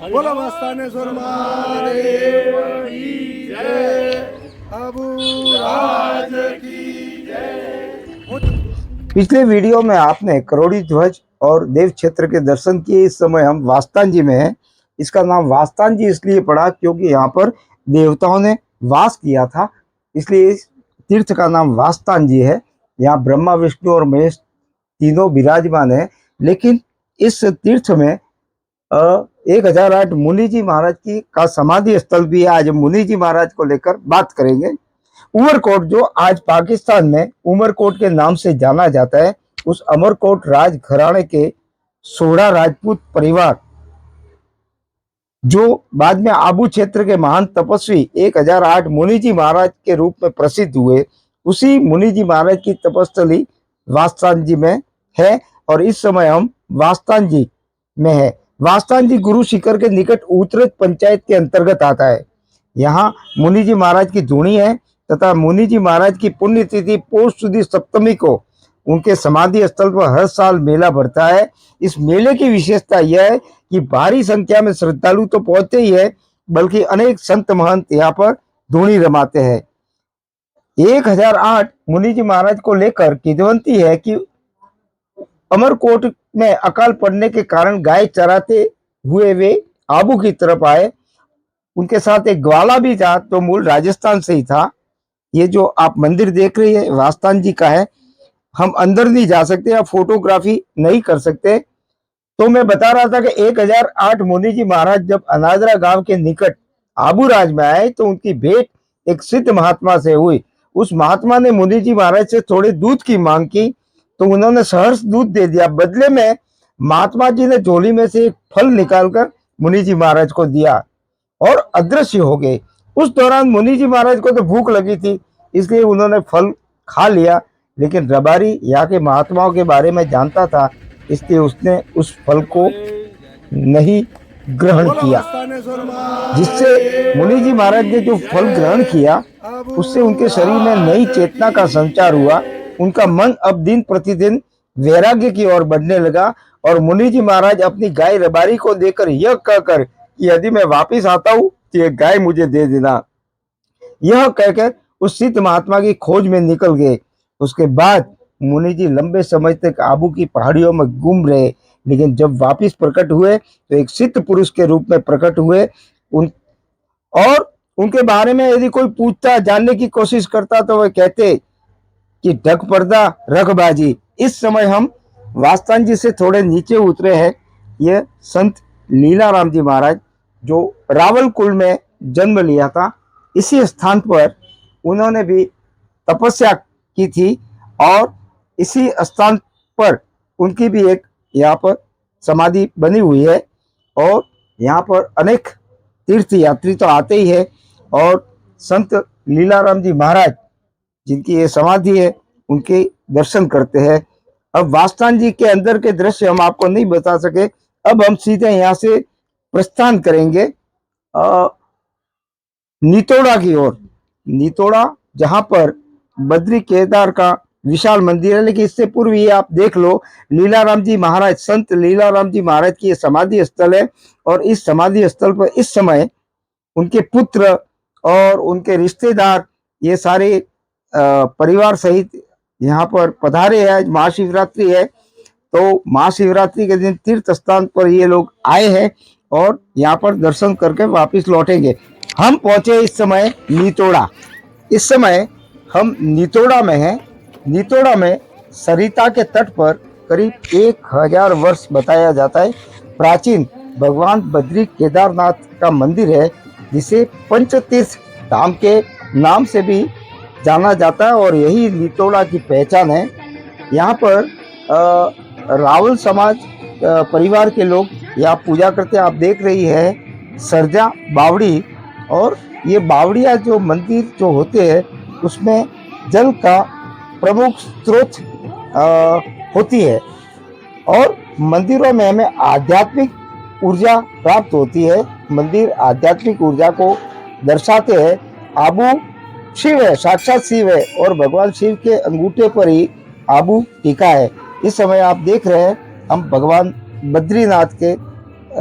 बोलो मस्तानेश्वर महादेव की जय। अबू राज की जय। पिछले वीडियो में आपने करोड़ी ध्वज और देव क्षेत्र के दर्शन किए। इस समय हम वास्तान जी में हैं। इसका नाम वास्तान जी इसलिए पड़ा क्योंकि यहाँ पर देवताओं ने वास किया था, इसलिए इस तीर्थ का नाम वास्तान जी है। यहाँ ब्रह्मा, विष्णु और महेश तीनों विराजमान है। लेकिन इस तीर्थ में 1008 मुनि जी महाराज की का समाधि स्थल भी है। आज मुनि जी महाराज को लेकर बात करेंगे। उमरकोट, जो आज पाकिस्तान में उमरकोट के नाम से जाना जाता है, उस अमरकोट राज घराने के सोढ़ा राजपूत परिवार, जो बाद में आबू क्षेत्र के महान तपस्वी 1008 मुनि जी महाराज के रूप में प्रसिद्ध हुए, उसी मुनि जी महाराज की तपस्थली वास्तान जी में है। और इस समय हम वास्तान जी में है। वास्तान जी गुरु शिखर के निकट उतरज पंचायत के अंतर्गत आता है। यहाँ मुनि जी महाराज की धूणी है तथा मुनि जी महाराज की पुण्यतिथि पौष सुदी सप्तमी को उनके समाधि स्थल पर हर साल मेला भरता है। इस मेले की विशेषता यह है कि भारी संख्या में श्रद्धालु तो पहुंचते ही है, बल्कि अनेक संत महंत यहाँ पर धूणी रमाते हैं। 1008 मुनि जी महाराज को लेकर किंवदंती है कि अमरकोट में अकाल पड़ने के कारण गाय चराते हुए वे आबू की तरफ आए। उनके साथ एक ग्वाला भी था, तो मूल राजस्थान से ही था। ये जो आप मंदिर देख रही है वास्तान जी का है। हम अंदर नहीं जा सकते या फोटोग्राफी नहीं कर सकते। तो मैं बता रहा था कि 1008 मुनि जी महाराज जब अनादरा गांव के निकट आबूराज में आए तो उनकी भेंट एक सिद्ध महात्मा से हुई। उस महात्मा ने मुनि जी महाराज से थोड़े दूध की मांग की, तो उन्होंने सहर्ष दूध दे दिया। बदले में महात्मा जी ने झोली में से एक फल निकालकर मुनि जी महाराज को दिया और अदृश्य हो गए। उस दौरान मुनि जी महाराज को तो भूख लगी थी, इसलिए उन्होंने फल खा लिया। लेकिन रबारी यहाँ के महात्माओं के बारे में जानता था, इसलिए उसने उस फल को नहीं ग्रहण किया, जिससे मुनि जी महाराज ने जो फल ग्रहण किया उससे उनके शरीर में नई चेतना का संचार हुआ। उनका मन अब दिन प्रतिदिन वैराग्य की ओर बढ़ने लगा और मुनि जी महाराज अपनी गाय रबारी को देकर यह कहकर कि यदि मैं वापिस आता हूँ तो ये गाय मुझे दे देना, यह कहकर उस सिद्ध महात्मा की खोज में निकल गए। उसके बाद मुनि जी लंबे समय तक आबू की पहाड़ियों में घूम रहे, लेकिन जब वापिस प्रकट हुए तो एक सिद्ध पुरुष के रूप में प्रकट हुए। और उनके बारे में यदि कोई पूछता, जानने की कोशिश करता, तो वह कहते कि ढक पर्दा रख बाजी। इस समय हम वास्तान जी से थोड़े नीचे उतरे हैं। ये संत लीलाराम जी महाराज, जो रावल कुल में जन्म लिया था, इसी स्थान पर उन्होंने भी तपस्या की थी और इसी स्थान पर उनकी भी एक यहाँ पर समाधि बनी हुई है। और यहाँ पर अनेक तीर्थ यात्री तो आते ही है और संत लीलाराम जी महाराज जिनकी ये समाधि है उनके दर्शन करते हैं। अब वास्तान जी के अंदर के दृश्य हम आपको नहीं बता सके। अब हम सीधे यहाँ से प्रस्थान करेंगे नितोड़ा की ओर। नितोड़ा जहाँ पर बद्री केदार का विशाल मंदिर है, लेकिन इससे पूर्व ये आप देख लो, लीलाराम जी महाराज, संत लीलाराम जी महाराज की समाधि स्थल है। और इस समाधि स्थल पर इस समय उनके पुत्र और उनके रिश्तेदार ये सारे परिवार सहित यहाँ पर पधारे हैं। आज महाशिवरात्रि है, तो महाशिवरात्रि के दिन तीर्थ स्थान पर ये लोग आए हैं और यहाँ पर दर्शन करके वापस लौटेंगे। हम पहुंचे इस समय नितोड़ा। इस समय हम नितोड़ा में हैं। नितोड़ा में सरिता के तट पर करीब 1000 वर्ष बताया जाता है प्राचीन भगवान बद्री केदारनाथ का मंदिर है, जिसे पंचतीर्थ धाम के नाम से भी जाना जाता है और यही नितोड़ा की पहचान है। यहाँ पर रावल समाज परिवार के लोग यहाँ पूजा करते हैं। आप देख रही है सरजा बावड़ी, और ये बावड़िया जो मंदिर जो होते हैं उसमें जल का प्रमुख स्रोत होती है और मंदिरों में हमें आध्यात्मिक ऊर्जा प्राप्त होती है। मंदिर आध्यात्मिक ऊर्जा को दर्शाते हैं। आबू शिव है, साक्षात शिव है और भगवान शिव के अंगूठे पर ही आबू टीका है। इस समय आप देख रहे हैं हम भगवान बद्रीनाथ के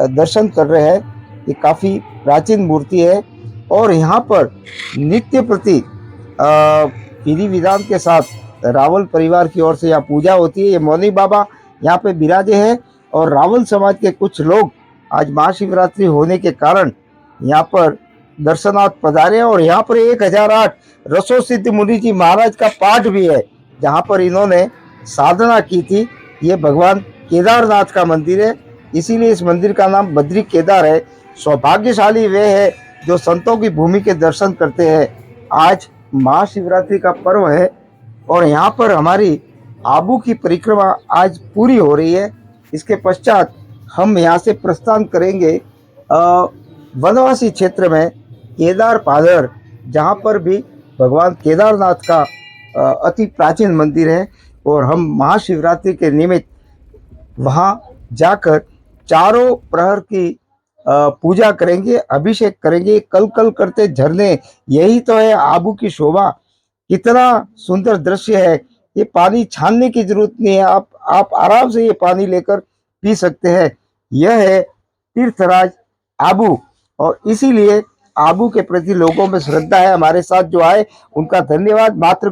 दर्शन कर रहे हैं। ये काफ़ी प्राचीन मूर्ति है और यहाँ पर नित्य प्रति विधि विधान के साथ रावल परिवार की ओर से यहाँ पूजा होती है। ये मौनी बाबा यहाँ पे विराजे हैं और रावल समाज के कुछ लोग आज महाशिवरात्रि होने के कारण यहाँ पर दर्शनार्थ पधारे और यहाँ पर 1008 रसो सिद्ध मुनि जी महाराज का पाठ भी है जहाँ पर इन्होंने साधना की थी। ये भगवान केदारनाथ का मंदिर है, इसीलिए इस मंदिर का नाम बद्री केदार है। सौभाग्यशाली वे है जो संतों की भूमि के दर्शन करते हैं। आज महाशिवरात्रि का पर्व है और यहाँ पर हमारी आबू की परिक्रमा आज पूरी हो रही है। इसके पश्चात हम यहाँ से प्रस्थान करेंगे वनवासी क्षेत्र में केदार पादर, जहाँ पर भी भगवान केदारनाथ का अति प्राचीन मंदिर है और हम महाशिवरात्रि के निमित्त वहाँ जाकर चारों प्रहर की पूजा करेंगे, अभिषेक करेंगे। कल कल करते झरने, यही तो है आबू की शोभा। कितना सुंदर दृश्य है। ये पानी छानने की जरूरत नहीं है, आप आराम से ये पानी लेकर पी सकते हैं। यह है तीर्थराज आबू और इसीलिए आबू के प्रति लोगों में श्रद्धा है। हमारे साथ जो आए उनका धन्यवाद। मात्र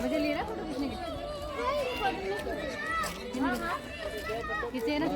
मुझे ले रहा फोटो खींचने के किसे ना तो